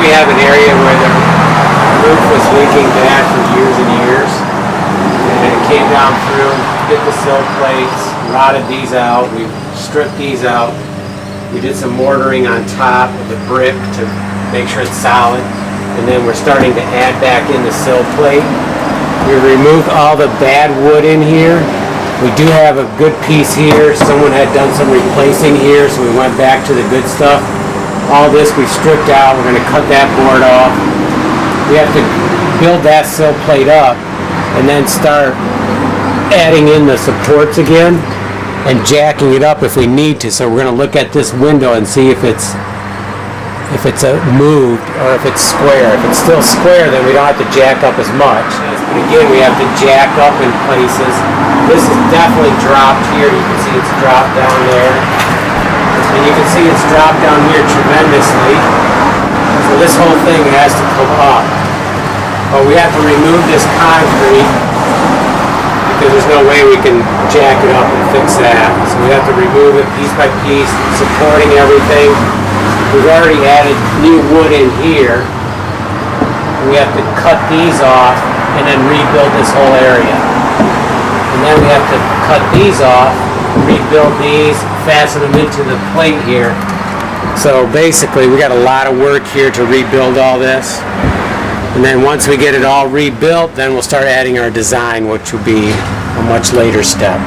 we have an area where the roof was leaking bad for years and years. And it came down through, hit the sill plates, rotted these out. We stripped these out. We did some mortaring on top of the brick to make sure it's solid. And then we're starting to add back in the sill plate. We removed all the bad wood in here. We do have a good piece here. Someone had done some replacing here, so we went back to the good stuff. All this we stripped out. We're going to cut that board off. We have to build that sill plate up and then start adding in the supports again and jacking it up if we need to. So we're going to look at this window and see if it's moved or if it's square. If it's still square, then we don't have to jack up as much. But again, we have to jack up in places. This is definitely dropped here. You can see it's dropped down there. And you can see it's dropped down here tremendously. So this whole thing has to come up. But we have to remove this concrete because there's no way we can jack it up and fix that. So we have to remove it piece by piece, supporting everything. We've already added new wood in here. We have to cut these off and then rebuild this whole area. And then we have to cut these off, rebuild these, fasten them into the plate here. So basically we got a lot of work here to rebuild all this. And then once we get it all rebuilt, then we'll start adding our design, which will be a much later step.